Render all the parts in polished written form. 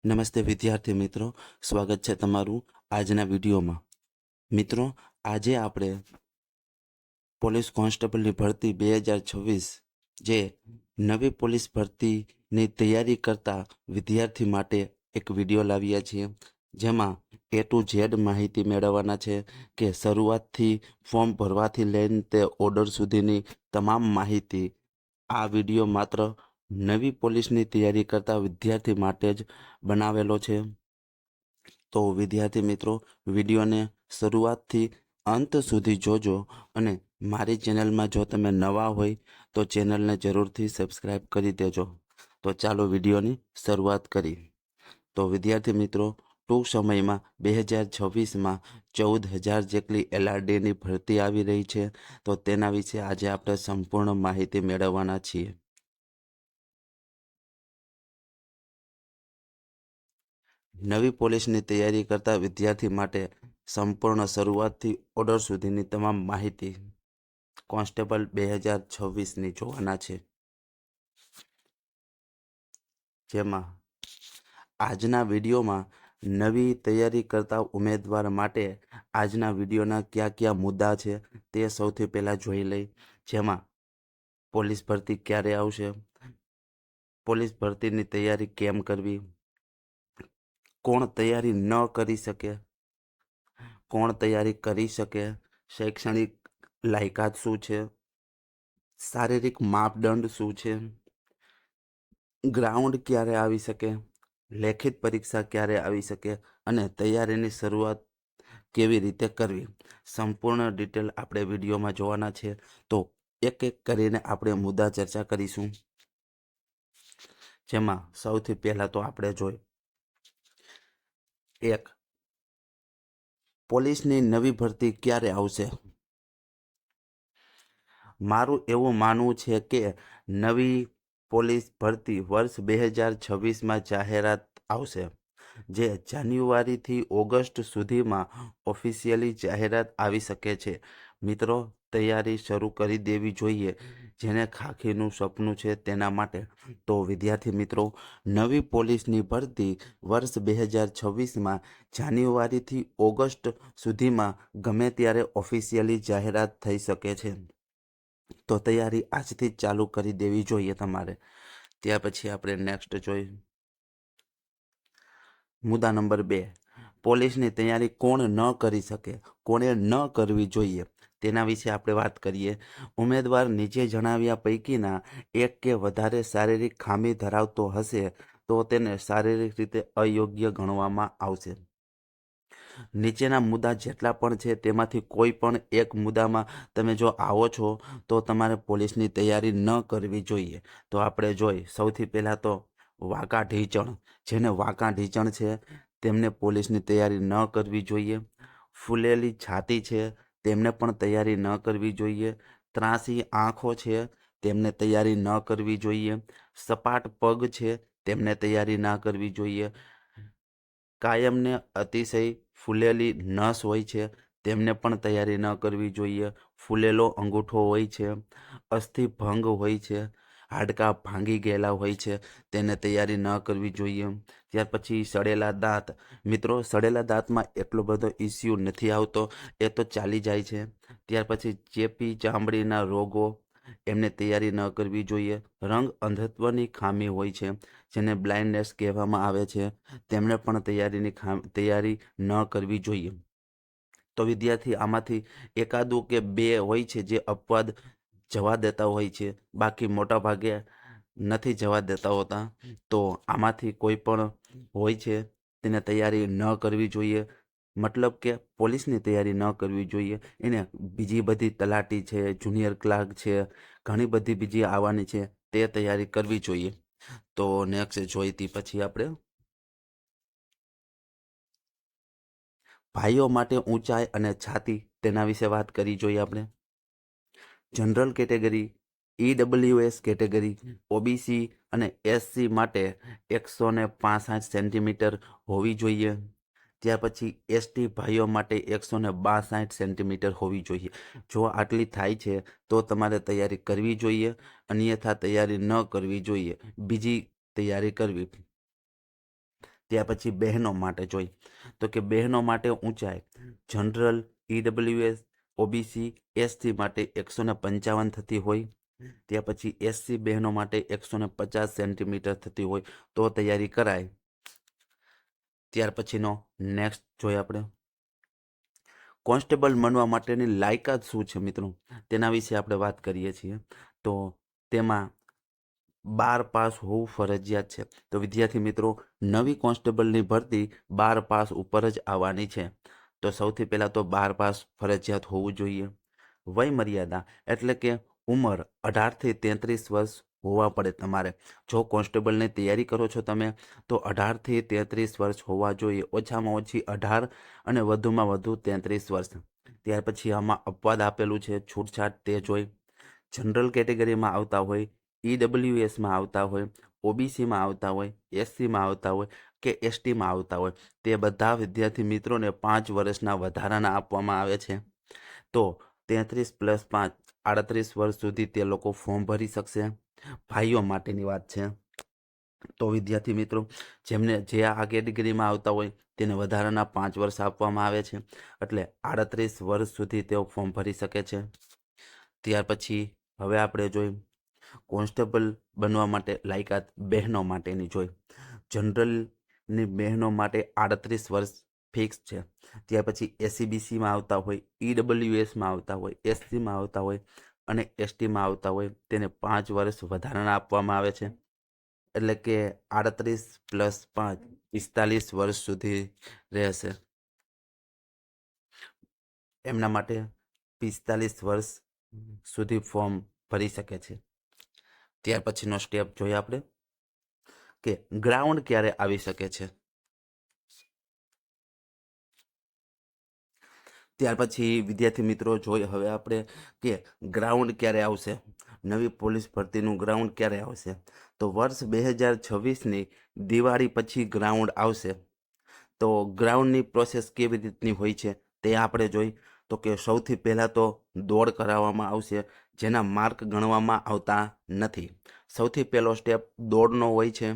નમસ્તે વિદ્યાર્થી મિત્રો, સ્વાગત છે તમારું આજના વિડીયોમાં. મિત્રો, આજે આપણે પોલીસ કોન્સ્ટેબલની ભરતી 2026 જે નવી પોલીસ ભરતીની તૈયારી કરતા વિદ્યાર્થી માટે એક વિડીયો લાવ્યા છીએ, જેમાં A to Z માહિતી મેળવવાના છે કે શરૂઆતથી ફોર્મ ભરવાથી લઈને તે ઓર્ડર સુધીની તમામ માહિતી. આ વિડીયો માત્ર નવી પોલીસની તૈયારી કરતા વિદ્યાર્થી માટે જ બનાવેલો છે. તો વિદ્યાર્થી મિત્રો, વિડીયોને શરૂઆતથી અંત સુધી જોજો અને મારી ચેનલમાં જો તમે નવા હોય તો ચેનલને જરૂરથી સબસ્ક્રાઈબ કરી દેજો. તો ચાલો વિડીયોની શરૂઆત કરી. તો વિદ્યાર્થી મિત્રો, ટૂંક સમયમાં 2026માં 14,000 જેટલી LRDની ભરતી આવી રહી છે. તો તેના વિશે આજે આપણે સંપૂર્ણ માહિતી મેળવવાના છીએ. નવી પોલીસની તૈયારી કરતા વિદ્યાર્થી માટે સંપૂર્ણ શરૂઆતથી ઓર્ડર સુધીની તમામ માહિતી કોન્સ્ટેબલ 2026ની જોવાના છે, જેમાં આજના વિડીયોમાં નવી તૈયારી કરતા ઉમેદવાર માટે આજના વિડીયોના કયા કયા મુદ્દા છે તે સૌથી પહેલાં જોઈ લઈ. જેમાં પોલીસ ભરતી ક્યારે આવશે, પોલીસ ભરતીની તૈયારી કેમ કરવી, કોણ તૈયારી ન કરી શકે, કોણ તૈયારી કરી શકે, શૈક્ષણિક લાયકાત શું છે, શારીરિક માપદંડ શું છે, ગ્રાઉન્ડ ક્યારે આવી શકે, લેખિત પરીક્ષા ક્યારે આવી શકે અને તૈયારીની શરૂઆત કેવી રીતે કરવી, સંપૂર્ણ ડિટેલ આપણે વિડીયોમાં જોવાના છે. તો એક એક કરીને આપણે મુદ્દા ચર્ચા કરીશું. જેમાં સૌથી પહેલા તો આપણે જોઈ એક, પોલીસની નવી ભરતી ક્યારે આવશે. મારું એવું માનવું છે કે નવી પોલીસ ભરતી વર્ષ 2026માં જાહેરાત આવશે, જે જાન્યુઆરીથી ઓગસ્ટ સુધીમાં ઓફિશિયલી જાહેરાત આવી શકે છે. મિત્રો, તૈયારી શરૂ કરી દેવી જોઈએ જેને ખાખીનું સપનું છે તેના માટે. તો વિદ્યાર્થી મિત્રો, નવી પોલીસની ભરતી વર્ષ 2026માં જાન્યુઆરીથી ઓગસ્ટ સુધીમાં ગમે ત્યારે ઓફિશિયલી જાહેરાત થઈ શકે છે. તો તૈયારી આજથી જ ચાલુ કરી દેવી જોઈએ તમારે. ત્યાર પછી આપણે નેક્સ્ટ જોઈએ મુદ્દા નંબર 2, પોલીસની તૈયારી કોણ ન કરી શકે, કોણે ન કરવી જોઈએ તેના વિશે આપણે વાત કરીએ. ઉમેદવાર નીચે જણાવ્યા પૈકીના એક કે વધારે શારીરિક ખામી ધરાવતો હશે તો તેને શારીરિક રીતે અયોગ્ય ગણવામાં આવશે. નીચેના મુદ્દા જેટલા પણ છે તેમાંથી કોઈ પણ એક મુદ્દામાં તમે જો આવો છો તો તમારે પોલીસની તૈયારી ન કરવી જોઈએ. તો આપણે જોઈ સૌથી પહેલાં તો વાંકા ઢીંચણ, જેને વાંકા ઢીંચણ છે તેમને પોલીસની તૈયારી ન કરવી જોઈએ. ફૂલેલી છાતી છે તેમને પણ તૈયારી ન કરવી જોઈએ. ત્રાસી આંખો છે તેમને તૈયારી ન કરવી જોઈએ. સપાટ પગ છે તેમને તૈયારી ના કરવી જોઈએ. કાયમને અતિશય ફૂલેલી નસ હોય છે તેમને પણ તૈયારી ન કરવી જોઈએ. ફૂલેલો અંગૂઠો હોય છે, અસ્થિભંગ હોય છે, હાડકાં ભાંગી ગયેલા હોય છે તેને તૈયારી ન કરવી જોઈએ. ત્યાર પછી સડેલા દાંત. મિત્રો, સડેલા દાંતમાં એટલો બધો ઇસ્યુ નથી આવતો, એ તો ચાલી જાય છે. ત્યાર પછી ચેપી ચામડીના રોગો, એમને તૈયારી ન કરવી જોઈએ. રંગ અંધત્વની ખામી હોય છે જેને બ્લાઇન્ડનેસ કહેવામાં આવે છે, તેમણે પણ તૈયારી ન કરવી જોઈએ. તો વિદ્યાર્થી, આમાંથી એકાદું કે બે હોય છે જે અપવાદ જવા દેતા હોય છે, બાકી મોટા ભાગે નથી જવા દેતા હોતા. તો આમાંથી કોઈ પણ હોય છે તેને તૈયારી ન કરવી જોઈએ. મતલબ કે પોલીસની તૈયારી ન કરવી જોઈએ. એને બીજી બધી તલાટી છે, જુનિયર ક્લાર્ક છે, ઘણી બધી બીજી આવવાની છે તે તૈયારી કરવી જોઈએ. તો નેક્સ્ટ જોઈતી પછી આપણે ભાઈઓ માટે ઊંચાઈ અને છાતી તેના વિશે વાત કરી જોઈએ. આપણે general category, EWS category, OBC અને SC માટે 165 સેન્ટીમીટર હોવી જોઈએ. ત્યાર પછી ST ભાઈઓ માટે 162 સેન્ટીમીટર હોવી જોઈએ. જો આટલી થાય છે તો તમારે તૈયારી કરવી જોઈએ, અન્યથા તૈયારી ન કરવી જોઈએ, બીજી તૈયારી કરવી. ત્યાર પછી બહેનો માટે જોઈ તો કે બહેનો માટે ઊંચાઈ જનરલ, ઈડબ્લ્યુએસ, ઓબીસી, એસસી માટે 155 થતી હોય. ત્યાર પછી એસસી બહેનો માટે 150 સેન્ટીમીટર થતી હોય તો તૈયારી કરાય. ત્યાર પછીનો નેક્સ્ટ જોઈએ આપણે કોન્સ્ટેબલ બનવા માટેની લાયકાત શું છે મિત્રો, તેના વિશે આપણે વાત કરીએ છીએ. તો તેમાં 12 પાસ હોવું ફરજિયાત છે. તો વિદ્યાર્થી મિત્રો, નવી કોન્સ્ટેબલની ભરતી 12 પાસ ઉપર જ આવવાની છે. તો સૌથી પહેલાં તો 12 પાસ ફરજિયાત હોવું જોઈએ. વય મર્યાદા એટલે કે ઉંમર 18 થી 33 વર્ષ હોવા પડે તમારે. જો કોન્સ્ટેબલની તૈયારી કરો છો તમે તો 18 થી 33 વર્ષ હોવા જોઈએ, ઓછામાં ઓછી 18 અને વધુમાં વધુ 33 વર્ષ. ત્યાર પછી આમાં અપવાદ આપેલું છે, છૂટછાટ તે જોઈ. જનરલ કેટેગરીમાં આવતા હોય, ઈડબ્લ્યુએસમાં આવતા હોય, ઓબીસીમાં આવતા હોય, એસસીમાં આવતા હોય કે એસટીમાં આવતા હોય, તે બધા વિદ્યાર્થી મિત્રોને 5 વર્ષના વધારાના આપવામાં આવે છે. તો 33 + 5 38 વર્ષ સુધી તે લોકો ફોર્મ ભરી શકશે. ભાઈઓ માટેની વાત છે. તો વિદ્યાર્થી મિત્રો, જેમને જે આ કેટેગરીમાં આવતા હોય તેને વધારાના 5 વર્ષ આપવામાં આવે છે, એટલે 38 વર્ષ સુધી તેઓ ફોર્મ ભરી શકે છે. ત્યાર પછી હવે આપણે જોઈ કોન્સ્ટેબલ બનવા માટે લાયકાત બહેનો માટેની જોઈ. જનરલની બહેનો માટે 38 વર્ષ ફિક્સ છે. ત્યાર પછી એસસીબીસીમાં આવતા હોય, ઈડબ્લ્યુએસમાં આવતા હોય, એસસીમાં આવતા હોય અને એસટીમાં આવતા હોય તેને 5 વર્ષ વધારાના આપવામાં આવે છે. એટલે કે 38 + 5 45 વર્ષ સુધી રહેશે. એમના માટે 45 વર્ષ સુધી ફોર્મ ભરી શકે છે. ત્યાર પછીનો સ્ટેપ જોઈએ આપણે કે ગ્રાઉન્ડ ક્યારે આવી શકે છે. ત્યાર પછી વિદ્યાર્થી મિત્રો જોઈએ હવે આપણે કે ગ્રાઉન્ડ ક્યારે આવશે, નવી પોલીસ ભરતીનું ગ્રાઉન્ડ ક્યારે આવશે. તો વર્ષ 2026ની દિવાળી પછી ગ્રાઉન્ડ આવશે. તો ગ્રાઉન્ડની પ્રોસેસ કેવી રીતની હોય છે તે આપણે જોઈ. તો કે સૌથી પહેલાં તો દોડ કરાવવામાં આવશે, જેના માર્ક ગણવામાં આવતા નથી. સૌથી પહેલો સ્ટેપ દોડનો હોય છે,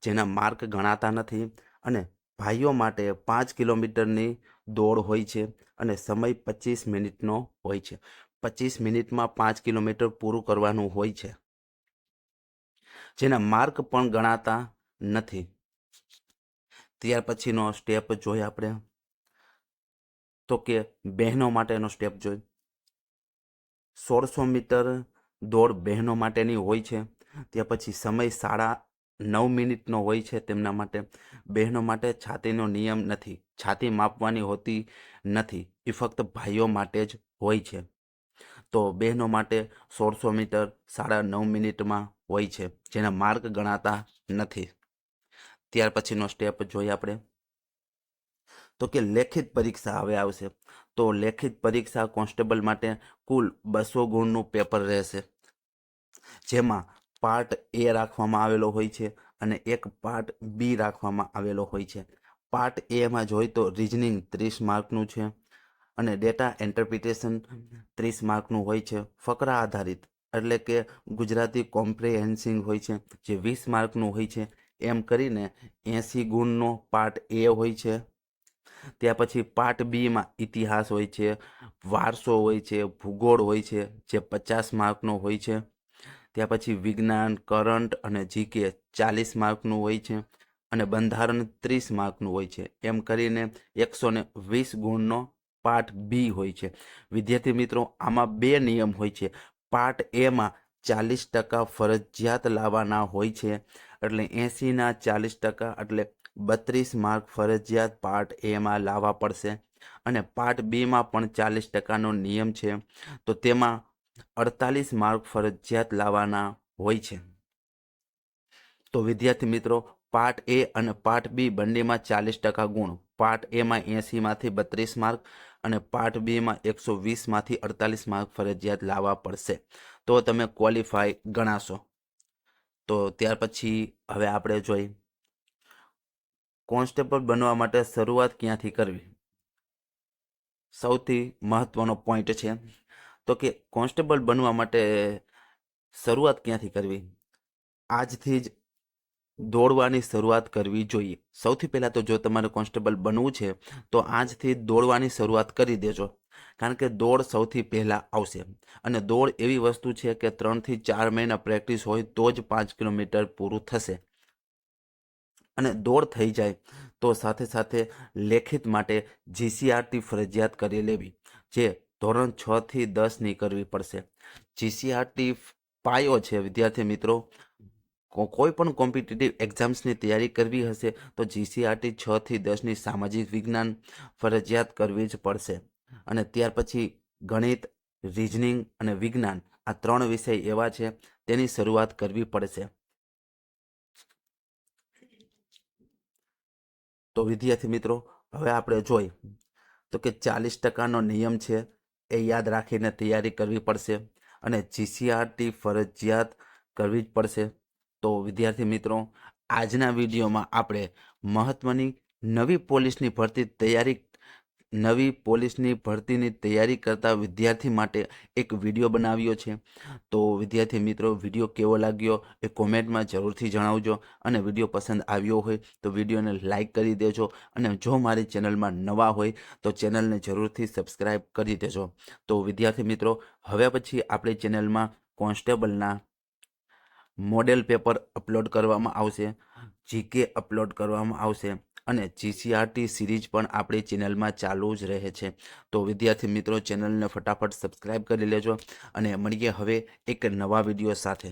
જેના માર્ક ગણાતા નથી. અને ભાઈઓ માટે 5 કિલોમીટરની દોડ હોય છે અને સમય 25 મિનિટનો હોય છે. 25 મિનિટમાં 5 કિલોમીટર પૂરું કરવાનું હોય છે, જેના માર્ક પણ ગણાતા નથી. ત્યાર પછીનો સ્ટેપ જોઈએ આપણે તો કે બહેનો માટેનો સ્ટેપ જોઈ. 1600 મીટર દોડ બહેનો માટેની હોય છે. ત્યાર પછી સમય 9.5 મિનિટનો હોય છે તેમના માટે. બહેનો માટે છાતીનો નિયમ નથી, છાતી માપવાની હોતી નથી, એ ફક્ત ભાઈઓ માટે જ હોય છે. તો બહેનો માટે 1600 મીટર 9.5 મિનિટમાં હોય છે, જેના માર્ક ગણાતા નથી. ત્યાર પછીનો સ્ટેપ જોઈએ આપણે તો કે લેખિત પરીક્ષા હવે આવશે. તો લેખિત પરીક્ષા કોન્સ્ટેબલ માટે કુલ 200 ગુણનું પેપર રહેશે, જેમાં પાર્ટ એ રાખવામાં આવેલો હોય છે અને એક પાર્ટ બી રાખવામાં આવેલો હોય છે. પાર્ટ એમાં જોઈએ તો રિઝનિંગ 30 માર્કનું છે અને ડેટા ઇન્ટરપ્રિટેશન 30 માર્કનું હોય છે. ફકરા આધારિત એટલે કે ગુજરાતી કોમ્પ્રિહેન્સિંગ હોય છે, જે 20 માર્કનું હોય છે. એમ કરીને 80 ગુણનો પાર્ટ એ હોય છે. ત્યાર પછી પાર્ટ બીમાં ઇતિહાસ હોય છે, વારસો હોય છે, ભૂગોળ હોય છે, જે 50 માર્કનો હોય છે. ત્યાર પછી વિજ્ઞાન, કરંટ અને જીકે 40 માર્કનું હોય છે અને બંધારણ 30 માર્કનું હોય છે. એમ કરીને 120 ગુણનો પાર્ટ બી હોય છે. વિદ્યાર્થી મિત્રો, આમાં 2 નિયમ હોય છે. પાર્ટ એમાં 40% ફરજિયાત લાવવાના હોય છે, એટલે 80ના 40% એટલે 32 માર્ક ફરજિયાત પાર્ટ એમાં લાવવા પડશે. અને પાર્ટ બીમાં પણ 40%નો નિયમ છે, તો તેમાં 48 માર્ક ફરજિયાત લાવવાના હોય છે. તો વિદ્યાર્થી મિત્રો, પાર્ટ એ અને પાર્ટ બી બંનેમાં 40% ગુણ. પાર્ટ એમાં 80માંથી 32 માર્ક અને પાર્ટ બીમાં 120માંથી 48 માર્ક ફરજિયાત લાવવા પડશે, તો તમે ક્વોલિફાય ગણાશો. તો ત્યાર પછી હવે આપણે જોઈ કોન્સ્ટેબલ બનવા માટે શરૂઆત ક્યાંથી કરવી. સૌથી મહત્વનો પોઈન્ટ છે તો કે કોન્સ્ટેબલ બનવા માટે શરૂઆત ક્યાંથી કરવી. આજથી જ દોડવાની શરૂઆત કરવી જોઈએ. સૌથી પહેલાં તો જો તમારે કોન્સ્ટેબલ બનવું છે તો આજથી દોડવાની શરૂઆત કરી દેજો, કારણ કે દોડ સૌથી પહેલાં આવશે. અને દોડ એવી વસ્તુ છે કે 3 થી 4 મહિના પ્રેક્ટિસ હોય તો જ 5 કિલોમીટર પૂરું થશે. અને દોડ થઈ જાય તો સાથે સાથે લેખિત માટે GCRT ફરજિયાત કરી લેવી, જે ધોરણ 6 થી 10ની કરવી પડશે. GCRT પાયો છે વિદ્યાર્થી મિત્રો. કોઈ પણ કોમ્પિટિટિવ એક્ઝામ્સની તૈયારી કરવી હશે તો GCRT 6 થી 10ની સામાજિક વિજ્ઞાન ફરજિયાત કરવી જ પડશે. અને ત્યાર પછી ગણિત, રિઝનિંગ અને વિજ્ઞાન, આ 3 વિષય એવા છે તેની શરૂઆત કરવી પડશે. તો વિદ્યાર્થી મિત્રો, હવે આપણે જોઈ તો કે 40% નિયમ છે એ યાદ રાખીને તૈયારી કરવી પડશે અને GCRT ફરજિયાત કરવી જ પડશે. તો વિદ્યાર્થી મિત્રો, આજના વિડીયોમાં આપણે મહત્ત્વની નવી પોલીસની ભરતીની તૈયારી કરતા વિદ્યાર્થી માટે એક વિડીયો બનાવ્યો છે. તો વિદ્યાર્થી મિત્રો, વિડીયો કેવો લાગ્યો એ કોમેન્ટમાં જરૂરથી જણાવજો. અને વિડીયો પસંદ આવ્યો હોય તો વિડીયોને લાઇક કરી દેજો. અને જો મારી ચેનલમાં નવા હોય તો ચેનલને જરૂરથી સબસ્ક્રાઈબ કરી દેજો. તો વિદ્યાર્થી મિત્રો, હવે પછી આપણી ચેનલમાં કોન્સ્ટેબલના મોડેલ પેપર અપલોડ કરવામાં આવશે, GK અપલોડ કરવામાં આવશે અને GCRT સિરીઝ પણ આપણી ચેનલમાં ચાલુ જ રહે છે. તો વિદ્યાર્થી મિત્રો, ચેનલને ફટાફટ સબસ્ક્રાઈબ કરી લેજો અને મળીએ હવે એક નવા વિડીયો સાથે.